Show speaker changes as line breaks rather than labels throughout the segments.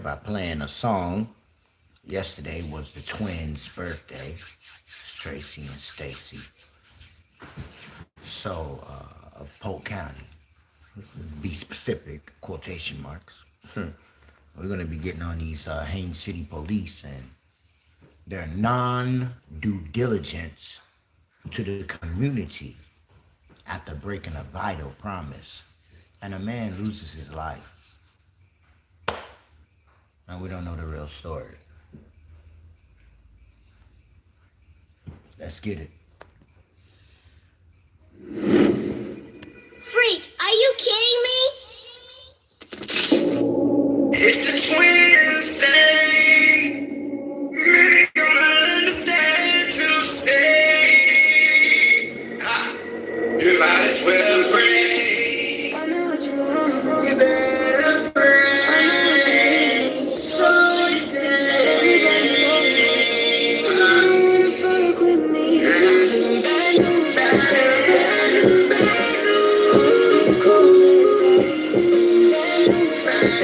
by playing a song. Yesterday was the twins' birthday, Tracy and Stacy. So, of Polk County, be specific, quotation marks. We're going to be getting on these Haines City police and their non-due diligence to the community after breaking a vital promise. And a man loses his life. And we don't know the real story. Let's get it.
Freak, are you kidding me?
It's the twins thing. Many gonna understand to say, you might as well pray.
I know what you want.
You better pray. So you say,
Fuck with me. Bad news. Bad news. Cold as ice.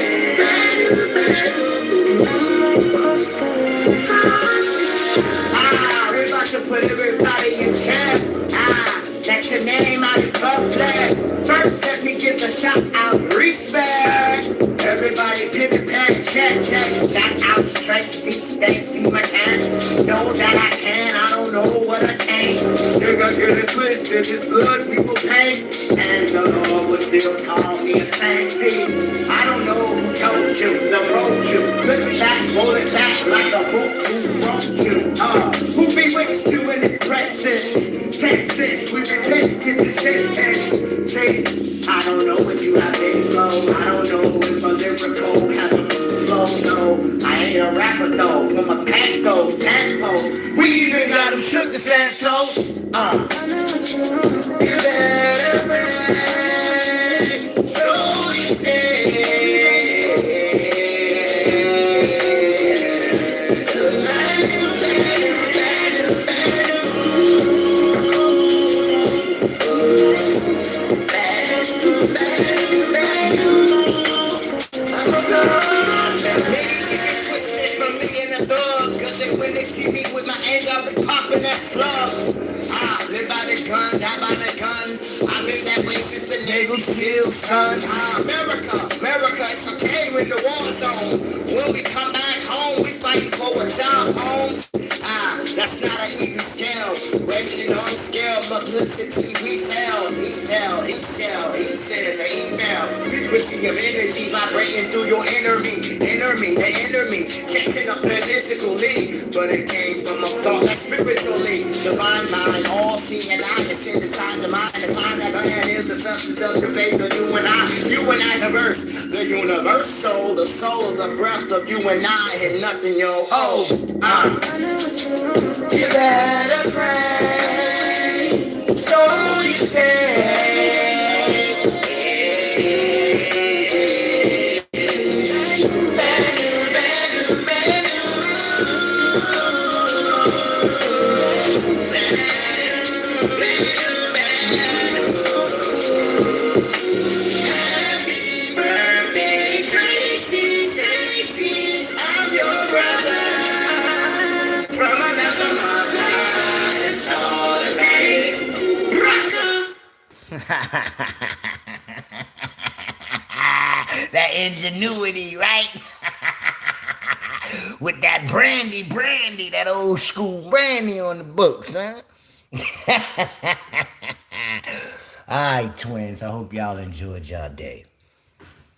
Bad news. And I might cross the line.
we're about to put everybody in check. That's your name out in public. First, let me give a shout out, respect. Everybody pivot pad, check. Shout out Tracy, Stacy, my cats. Know that I can, I don't know what I can't. Nigga, get it twisted, it's blood people paint. And the Lord will still call me a saint. See, I don't know who told you, the road you. Look back, roll it back like a hoop who wrote you. Who bewitched you in this precious Texas? We repent to the sentence. See, I don't know what you have in flow. I don't know if a lyrical have a flow. No, I ain't a rapper though. From a pack goes, tempos. We even got 'em shook the Santos.
I know what you want.
You better pray. So you say. When they see me with my anger, I'll be popping that slug. Live by the gun, die by the gun. I've been that way since the Navy SEAL, son. America, it's okay when the war's on. When we come back home, we fighting for a job, homes. That's not an even scale. Rating on the scale, publicity, we failed. He sent an email. Frequency of energy vibrating through your enemy, the enemy, catching up physically, but it came from a thought that's spiritually. Divine mind, all seeing eye is in inside the mind, and find that land is the substance of the faith of you and I, the verse, the universal, the soul, the breath of you and I, and nothing yo.
I know what you want.
You better pray, so you say. Happy birthday, Tracy, I'm your brother. From another mother, it's automatic. Rocker.
That ingenuity, right? With that brandy, that old school brandy on the books, huh? All right, twins, I hope y'all enjoyed y'all day.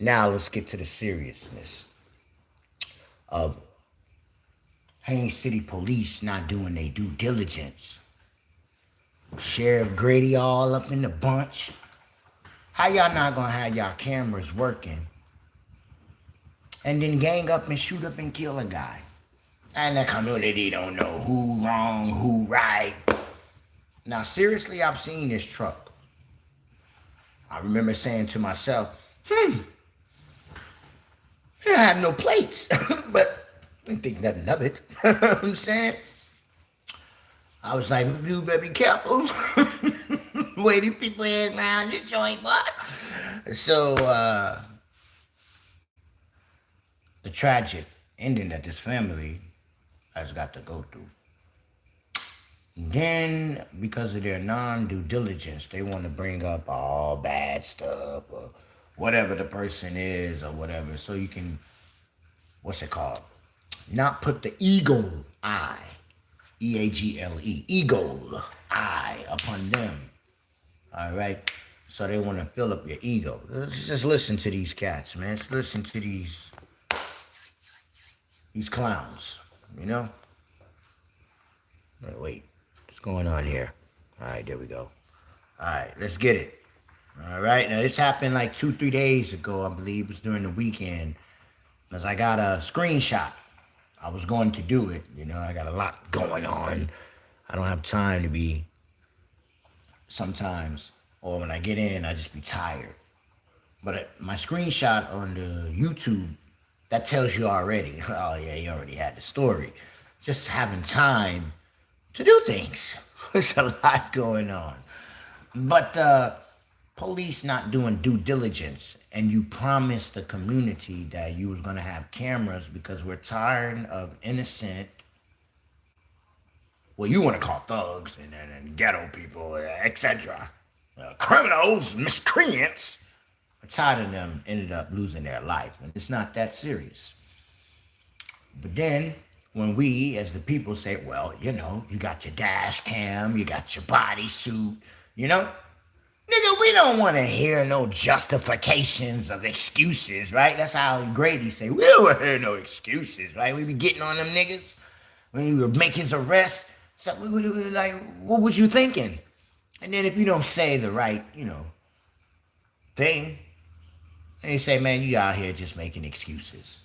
Now let's get to the seriousness of Haines City Police not doing their due diligence. Sheriff Grady all up in the bunch. How y'all not gonna have y'all cameras working and then gang up and shoot up and kill a guy? And the community don't know who wrong, who right. Now, seriously, I've seen this truck. I remember saying to myself, it have no plates, but I didn't think nothing of it. You know what I'm saying? I was like, you better be careful. Way these people is around this joint, what? So, the tragic ending that this family has got to go through. Then, because of their non-due diligence, they want to bring up all bad stuff or whatever the person is or whatever, so you can, what's it called? Not put the eagle eye, E-A-G-L-E, eagle eye upon them. All right? So they want to fill up your ego. Let's just listen to these cats, man. Let's listen to these clowns, you know? Wait, what's going on here? All right, there we go. All right, let's get it. All right, now this happened like 2-3 days ago, I believe. It was during the weekend. Because I got a screenshot. I was going to do it, you know. I got a lot going on. I don't have time to be, sometimes, or when I get in, I just be tired. But my screenshot on the YouTube, that tells you already. Oh yeah, you already had the story. Just having time to do things. There's a lot going on. But police not doing due diligence, and you promised the community that you was going to have cameras because we're tired of innocent, well, you want to call thugs and ghetto people, etc. Criminals, miscreants. We're tired of them ended up losing their life, and it's not that serious. But then, when we, as the people, say, well, you know, you got your dash cam, you got your bodysuit, you know? Nigga, we don't want to hear no justifications of excuses, right? That's how Grady say, we don't want to hear no excuses, right? We be getting on them niggas when he would make his arrest. So we like, what was you thinking? And then if you don't say the right, you know, thing, and they say, man, you out here just making excuses.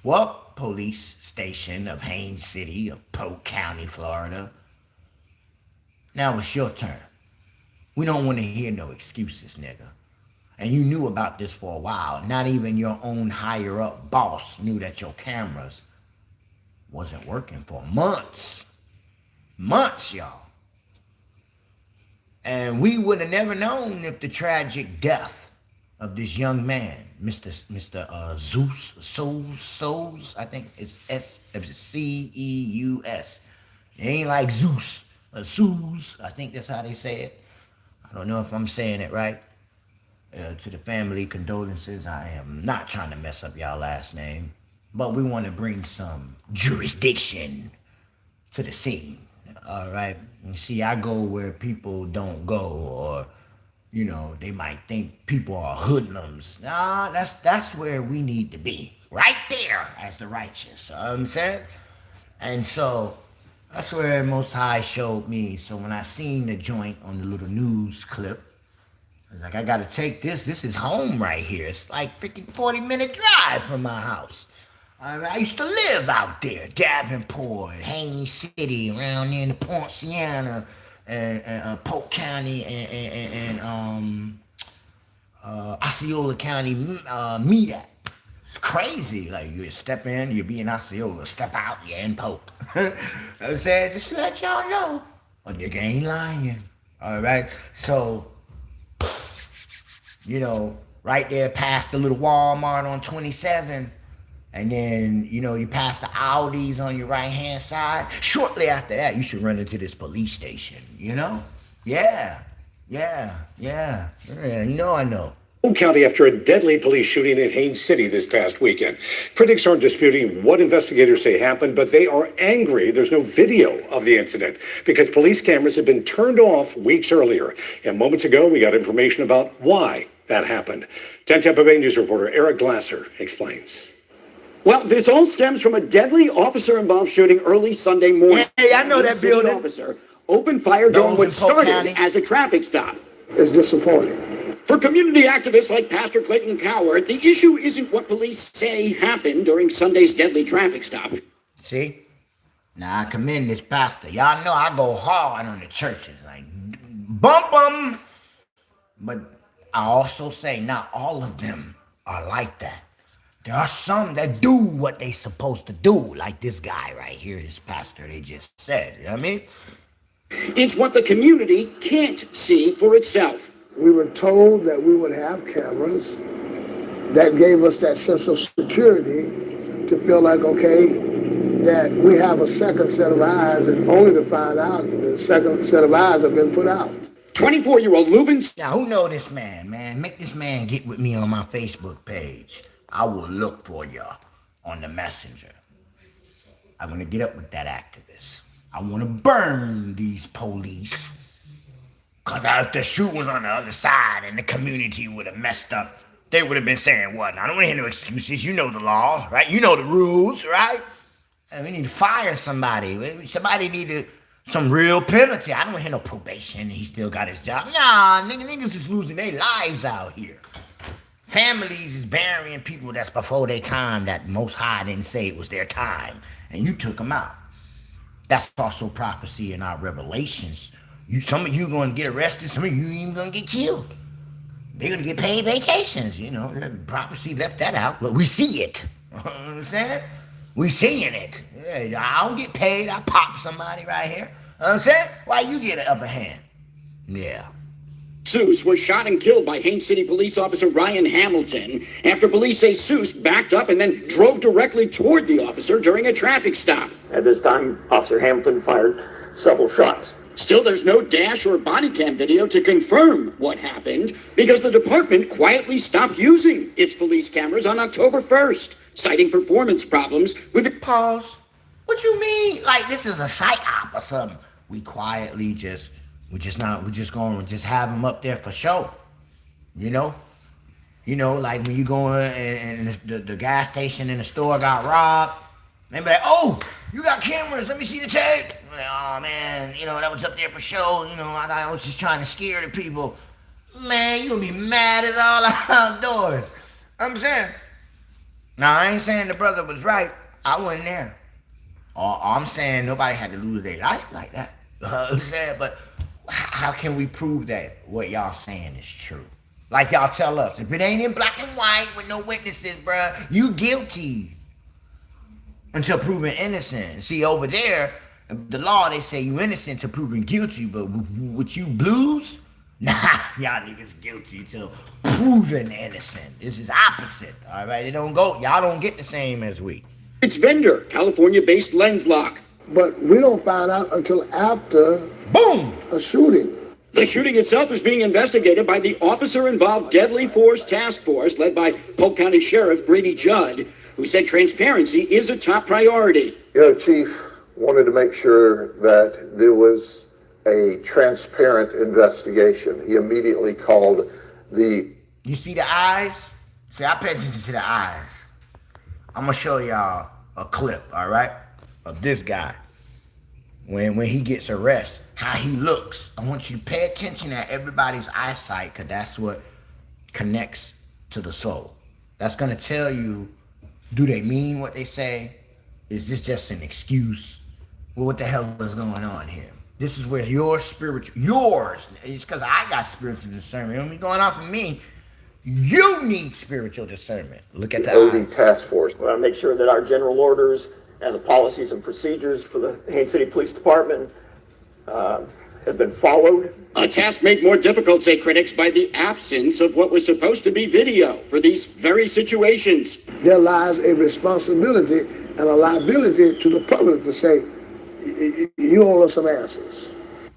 Well, police station of Haines City of Polk County, Florida. Now it's your turn. We don't want to hear no excuses, nigga. And you knew about this for a while. Not even your own higher up boss knew that your cameras wasn't working for months. Months, y'all. And we would have never known if the tragic death of this young man, Mr. Zeus, I think it's C-E-U-S. It ain't like Zeus, Zeus, I think that's how they say it. I don't know if I'm saying it right. To the family, condolences. I am not trying to mess up y'all last name, but we want to bring some jurisdiction to the scene. All right. You see, I go where people don't go, or you know, they might think people are hoodlums. Nah, that's where we need to be, right there, as the righteous. You know what I'm saying? And so that's where Most High showed me. So when I seen the joint on the little news clip, I was like, I gotta take this. This is home right here. It's like freaking 40-minute drive from my house. I used to live out there, Davenport, Haines City, around there in the Poinciana, and Polk County, and Osceola County, Medat. It's crazy. Like, you step in, you be in Osceola, step out, you're in Polk. You know what I'm saying? Just to let y'all know, a nigga ain't lying. All right? So, you know, right there past the little Walmart on 27, and then, you know, you pass the Audis on your right-hand side. Shortly after that, you should run into this police station, you know? Yeah, you know I know.
Polk County after a deadly police shooting in Haines City this past weekend. Critics aren't disputing what investigators say happened, but they are angry there's no video of the incident because police cameras had been turned off weeks earlier. And moments ago, we got information about why that happened. 10 Tampa Bay News reporter Eric Glasser explains.
Well, this all stems from a deadly officer-involved shooting early Sunday morning.
Hey, I know that building.
Officer opened fire during what started as a traffic stop.
It's disappointing.
For community activists like Pastor Clayton Coward, the issue isn't what police say happened during Sunday's deadly traffic stop.
See? Now, I commend this pastor. Y'all know I go hard on the churches. Like, bump them. But I also say not all of them are like that. There are some that do what they supposed to do, like this guy right here, this pastor they just said. You know what I mean?
It's what the community can't see for itself.
We were told that we would have cameras that gave us that sense of security to feel like, okay, that we have a second set of eyes, and only to find out the second set of eyes have been put out.
24-year-old moving.
Now, who know this man, man? Make this man get with me on my Facebook page. I will look for you on the messenger. I'm going to get up with that activist. I want to burn these police. Because if the shoe was on the other side and the community would have messed up, they would have been saying what? I don't want to hear no excuses. You know the law, right? You know the rules, right? And we need to fire somebody. Somebody need some real penalty. I don't want to hear no probation. He still got his job. Nah, niggas is losing their lives out here. Families is burying people that's before their time that Most High didn't say it was their time. And you took them out. That's also prophecy in our revelations. Some of you going to get arrested. Some of you even going to get killed. They're going to get paid vacations. You know, prophecy left that out. But we see it. You know what I'm saying? We seeing it. Yeah, I don't get paid. I pop somebody right here. You know what I'm saying? Why you get an upper hand? Yeah.
Seuss was shot and killed by Haines City police officer Ryan Hamilton after police say Seuss backed up and then drove directly toward the officer during a traffic stop.
At this time, Officer Hamilton fired several shots.
Still, there's no dash or body cam video to confirm what happened because the department quietly stopped using its police cameras on October 1st, citing performance problems with it.
Pause. What you mean? Like this is a psyop or something? We quietly we're just going to have them up there for show. You know, like when you go and the gas station in the store got robbed. They be like, oh, you got cameras, let me see the tape. Like, oh man, that was up there for show. I was just trying to scare the people. Man, you gonna be mad at all outdoors. I'm saying. Now I ain't saying the brother was right. I wasn't there. I'm saying nobody had to lose their life like that. I'm saying, but how can we prove that what y'all saying is true? Like y'all tell us, if it ain't in black and white with no witnesses, bruh, you guilty until proven innocent. See, over there, the law, they say you innocent till proven guilty, but with you blues, nah, y'all niggas guilty till proven innocent. This is opposite, all right? Y'all don't get the same as we.
Its vendor, California-based LensLock.
But we don't find out until after
Boom!
a shooting.
The shooting itself is being investigated by the officer-involved Deadly Force Task Force led by Polk County Sheriff Brady Judd, who said transparency is a top priority.
Chief wanted to make sure that there was a transparent investigation. He immediately called the...
You see the eyes? See, I pay attention to the eyes. I'm going to show y'all a clip, all right, of this guy. When he gets arrested, how he looks. I want you to pay attention to everybody's eyesight, because that's what connects to the soul. That's going to tell you, do they mean what they say? Is this just an excuse? Well, what the hell is going on here? This is where yours, it's because I got spiritual discernment. It don't be going on for me. You need spiritual discernment. Look at the
OD
eyes.
task force.
We want to make sure that our general orders and the policies and procedures for the Haines City Police Department have been followed.
A task made more difficult, say critics, by the absence of what was supposed to be video for these very situations.
There lies a responsibility and a liability to the public to say, you owe us some answers.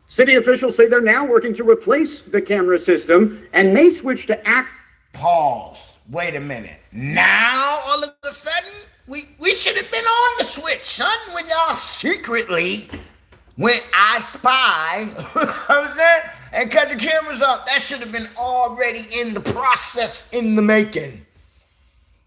City officials say they're now working to replace the camera system and may switch to act.
Pause. Wait a minute. Now, all of a sudden, we should have been on the switch, son, when y'all secretly went I Spy, you know what I'm saying, and cut the cameras off. That should have been already in the process, in the making.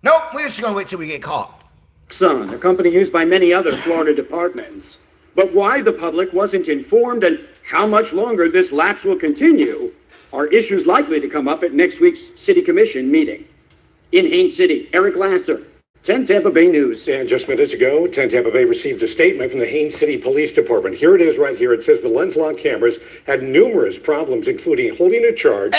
Nope, we're just going to wait till we get caught.
Sun, a company used by many other Florida departments. But why the public wasn't informed and how much longer this lapse will continue are issues likely to come up at next week's City Commission meeting. In Haines City, Eric Lasser, 10 Tampa Bay News.
And just minutes ago, 10 Tampa Bay received a statement from the Haines City Police Department. Here it is right here. It says the LensLock cameras had numerous problems, including holding a charge,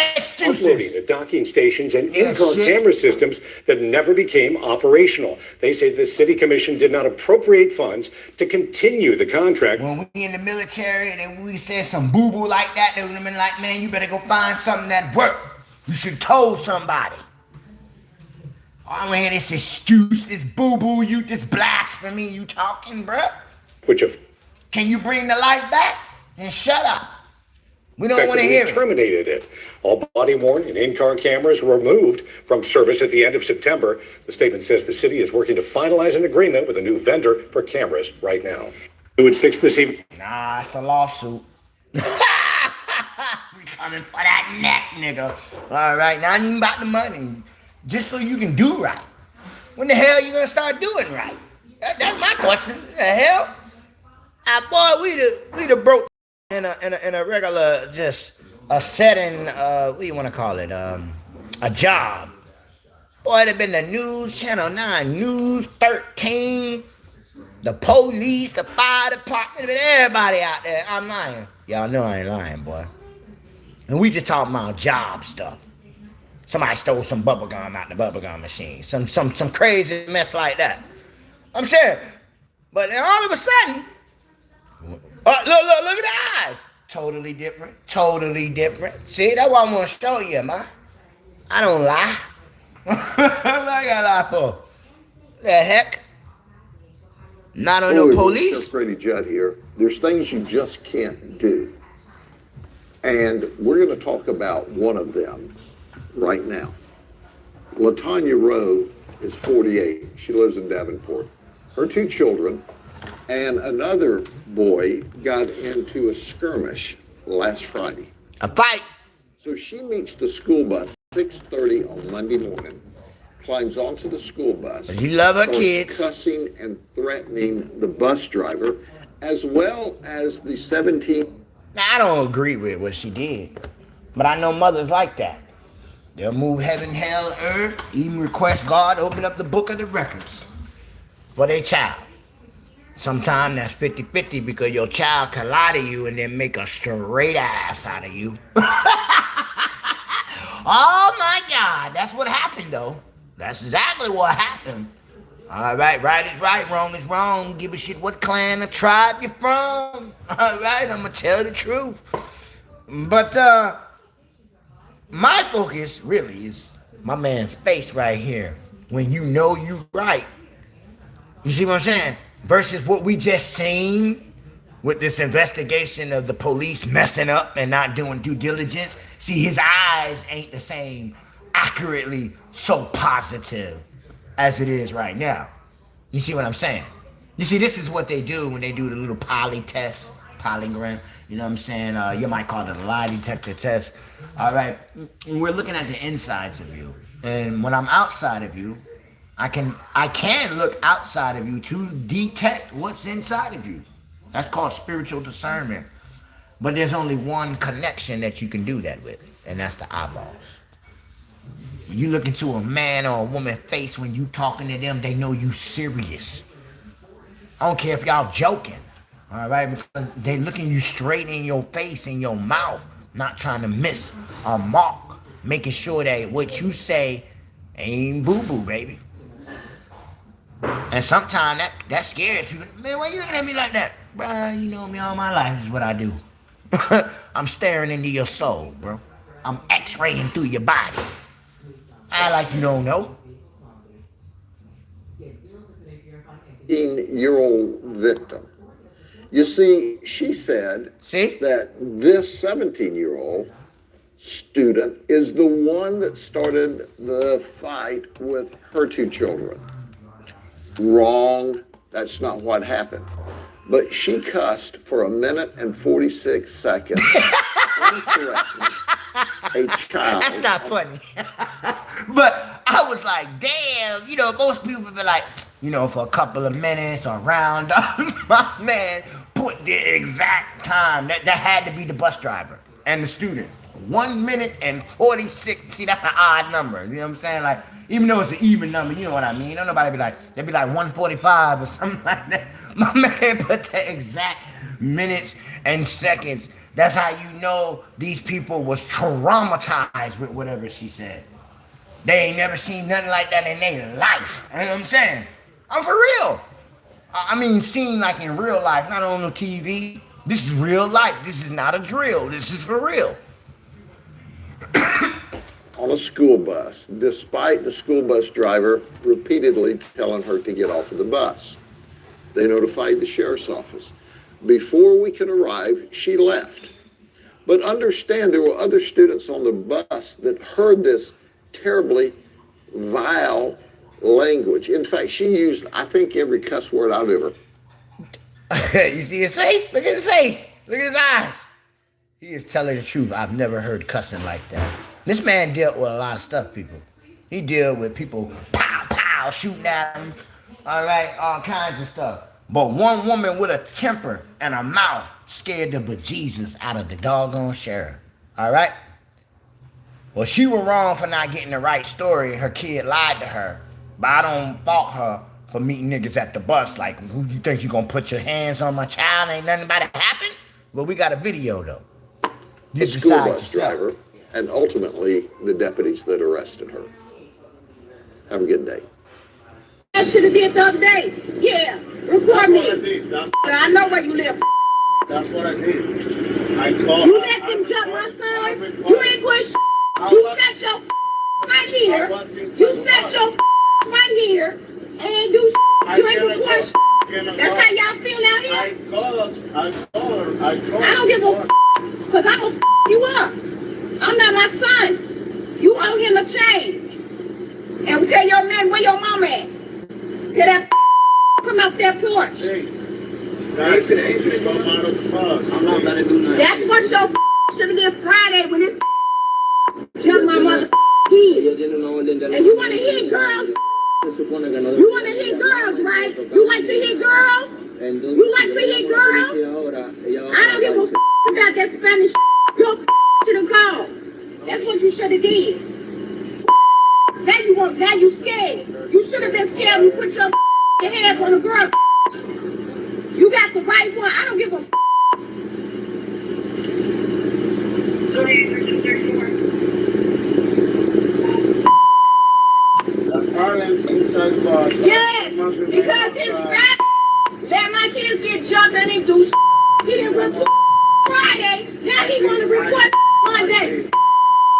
uploading at docking stations, and in-car camera systems that never became operational. They say the City Commission did not appropriate funds to continue the contract.
When we in the military and we said some boo-boo like that, they would have been like, man, you better go find something that worked. You should have told somebody. I want to hear this excuse, this boo-boo, you, this blasphemy you talking, bruh.
which
Can you bring the light back? And shut up. We don't want to hear it.
terminated it. All body-worn and in-car cameras were removed from service at the end of September. The statement says the city is working to finalize an agreement with a new vendor for cameras right now. 2 at 6 this evening.
Nah, it's a lawsuit. We coming for that neck, nigga. All right, not even about the money. Just so you can do right. When the hell you gonna start doing right? That's my question. The hell? Boy, we the broke in a regular, just a setting, what do you want to call it? A job. Boy, it'd have been the news, Channel 9, News 13, the police, the fire department, and everybody out there. I'm lying. Y'all know I ain't lying, boy. And we just talking about job stuff. Somebody stole some bubble gum out the bubble gum machine. Some crazy mess like that. I'm sure. But then all of a sudden, look at the eyes. Totally different. Totally different. See, that's what I want to show you, man. I don't lie. What I got to lie for? The heck? Not on no police?
Sheriff Grady Judd here. There's things you just can't do. And we're going to talk about one of them right now. LaTanya Rowe is 48. She lives in Davenport. Her 2 children and another boy got into a skirmish last Friday.
A fight.
So she meets the school bus 6:30 on Monday morning, climbs onto the school bus.
You love her
starts
kids.
Cussing and threatening the bus driver, as well as the 17.
Now, I don't agree with what she did, but I know mothers like that. They'll move heaven, hell, earth, even request God to open up the book of the records for their child. Sometimes that's 50-50 because your child can lie to you and then make a straight ass out of you. Oh my God, that's what happened though. That's exactly what happened. All right, right is right, wrong is wrong. Give a shit what clan or tribe you're from. All right, I'm gonna tell the truth. But my focus really is my man's face right here. When you know you right. You see what I'm saying? Versus what we just seen with this investigation of the police messing up and not doing due diligence. See, his eyes ain't the same accurately so positive as it is right now. You see what I'm saying? You see, this is what they do when they do the little poly test, polygram. You know what I'm saying? You might call it a lie detector test. All right. We're looking at the insides of you. And when I'm outside of you, I can look outside of you to detect what's inside of you. That's called spiritual discernment. But there's only one connection that you can do that with, and that's the eyeballs. When you look into a man or a woman's face, when you talking to them, they know you serious. I don't care if y'all joking, all right? Because they looking you straight in your face, in your mouth, not trying to miss a mark, making sure that what you say ain't boo-boo, baby. And sometimes that scares people. Man, why you looking at me like that? Bro, you know me all my life is what I do. I'm staring into your soul, bro. I'm x-raying through your body. I like you don't know.
18-year-old victim. You see, she said that this 17-year-old student is the one that started the fight with her 2 children. Wrong. That's not what happened. But she cussed for 1 minute and 46 seconds. A child.
That's not funny. But I was like, damn, you know, most people be like, you know, for a couple of minutes or round up. My man put the exact time. That had to be the bus driver and the students. 1 minute and 46. See, that's an odd number. You know what I'm saying? Like, even though it's an even number, you know what I mean? Don't nobody be like, they'd be like 145 or something like that. My man put the exact minutes and seconds. That's how you know these people was traumatized with whatever she said. They ain't never seen nothing like that in their life. You know what I'm saying? I'm for real. I mean, seen like in real life, not on the TV. This is real life. This is not a drill. This is for real.
on a school bus, despite the school bus driver repeatedly telling her to get off of the bus. They notified the sheriff's office. Before we could arrive, she left. But understand, there were other students on the bus that heard this terribly vile language. In fact, she used, I think, every cuss word I've ever.
You see his face? Look at his face. Look at his eyes. He is telling the truth. I've never heard cussing like that. This man dealt with a lot of stuff, people. He dealt with people pow, pow, shooting at him. All right, all kinds of stuff. But one woman with a temper and a mouth scared the bejesus out of the doggone sheriff. All right? Well, she was wrong for not getting the right story. Her kid lied to her. But I don't fault her for meeting niggas at the bus. Like, who you think you gonna put your hands on my child? Ain't nothing about it happen? But we got a video, though.
The school bus driver, and ultimately the deputies that arrested her. Have a good day.
I should have did the other day. Yeah, record me. I know where you live.
That's what I did. I called.
You let them jump my son. You ain't push. You set your right here. You set your right here. And do you ain't record. That's how y'all feel out here.
I called her. I
don't give a because I'm gonna you up. I'm not my son. You owe him a change. And tell your man where your mama at. Tell that come off that porch.
Hey, I'm not gonna do nothing.
That's what your should have did Friday when this jumped my mother kids. And you wanna hit girls? You wanna hit girls, right? You like to hit girls? You like to hit girls? I don't give a about that Spanish. Your should have called. That's what you should have did. Now you scared. You should have been scared when you put your hands on a girl. You got the right one. I don't give a Yes, because his fat let my kids get jumped and he do He didn't report Friday. Now he want to report Monday.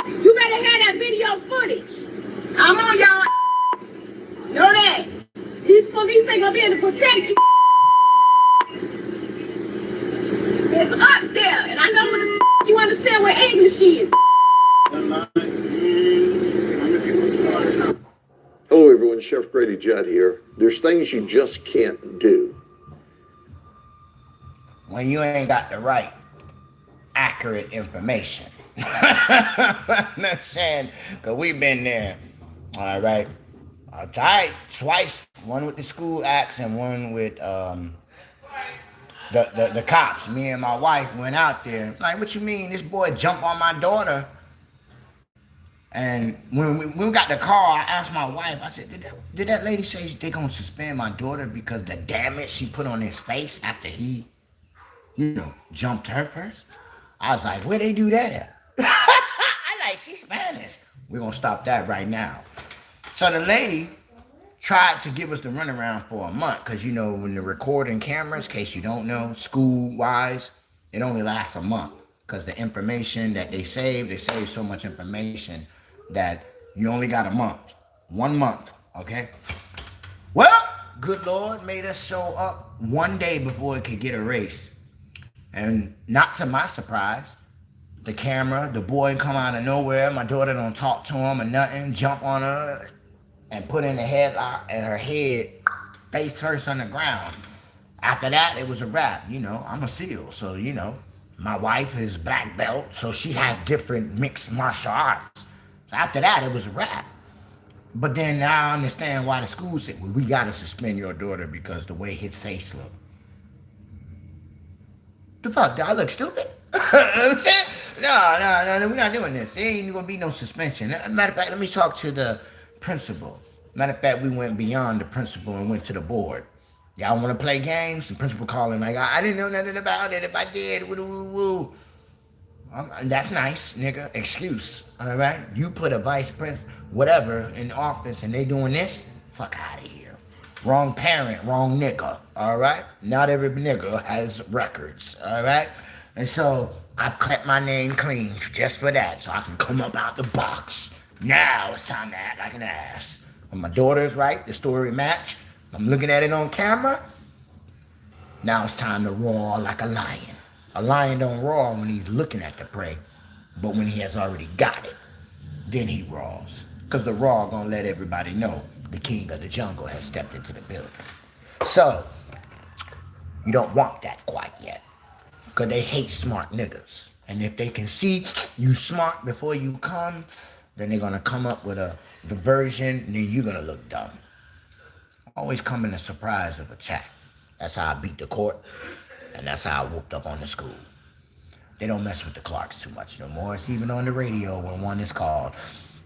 You better have that video footage. I'm on y'all. Know that. These police ain't gonna be able to protect you. It's up there, and I know what the you understand what English is.
Hello everyone, Chef Grady Judd here. There's things you just can't do.
When you ain't got the right, accurate information. I'm saying, because we've been there. All right. I tried twice, one with the school acts and one with the cops. Me and my wife went out there. Like, what you mean? This boy jumped on my daughter. And when we got the car, I asked my wife, I said, did that lady say they gonna suspend my daughter because the damage she put on his face after he, jumped her first? I was like, where they do that at? I like, she's Spanish. We're gonna stop that right now. So the lady tried to give us the runaround for a month because, when the recording cameras, in case you don't know, school-wise, it only lasts a month because the information that they save so much information that you only got a month. 1 month, okay? Well, good Lord made us show up one day before it could get erased. And not to my surprise, the camera, the boy come out of nowhere. My daughter don't talk to him or nothing, jump on her and put in a headlock and her head face first on the ground. After that, it was a wrap. I'm a SEAL, so, my wife is black belt, so she has different mixed martial arts. So after that, it was a wrap. But then now I understand why the school said, well, we got to suspend your daughter because the way his face looked. The fuck, do I look stupid? I'm saying? No, we're not doing this. There ain't gonna be no suspension. Matter of fact, let me talk to the principal. Matter of fact, we went beyond the principal and went to the board. Y'all want to play games? The principal calling like, I didn't know nothing about it. If I did, woo. That's nice, nigga. Excuse, all right? You put a vice principal, whatever, in office and they doing this? Fuck out of here. Wrong parent, wrong nigga, all right? Not every nigga has records, all right? And so I've kept my name clean just for that, so I can come up out the box Now it's time to act like an ass. When my daughter's right, the story match, I'm looking at it on camera. Now it's time to roar like a lion. A lion don't roar when he's looking at the prey, but when he has already got it, then he roars. Because the roar gonna let everybody know the king of the jungle has stepped into the building. So, you don't want that quite yet. Because they hate smart niggas. And if they can see you smart before you come, then they're gonna come up with a diversion, and then you're gonna look dumb. Always come in a surprise of attack. That's how I beat the court, and that's how I whooped up on the school. They don't mess with the Clarks too much no more. It's even on the radio when one is called.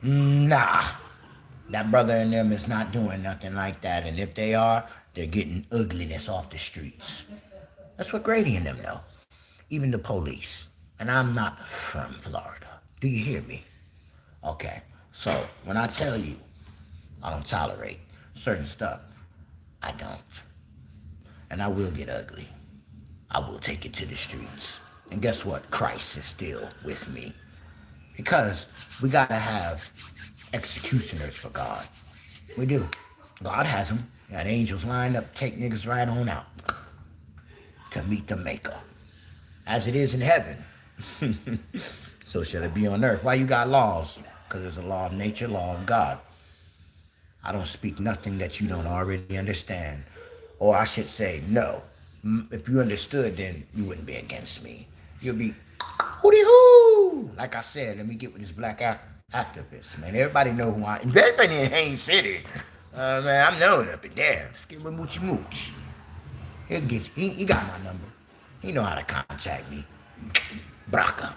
Nah, that brother and them is not doing nothing like that, and if they are, they're getting ugliness off the streets. That's what Grady and them know. Even the police. And I'm not from Florida. Do you hear me? Okay, so when I tell you I don't tolerate certain stuff, I don't. And I will get ugly. I will take it to the streets. And guess what? Christ is still with me. Because we gotta have executioners for God. We do. God has them. Got angels lined up to take niggas right on out to meet the maker. As it is in heaven, so shall it be on earth. Why you got laws? Because there's a law of nature, law of God. I don't speak nothing that you don't already understand. Or I should say, no. If you understood, then you wouldn't be against me. You'll be, hooty-hoo! Like I said, let me get with this black activist, man. Everybody know who I am. Everybody in Haines City. Man, I'm known up and down. Skip with Moochie Mooch. He'll get you. He got my number. He know how to contact me. Braca.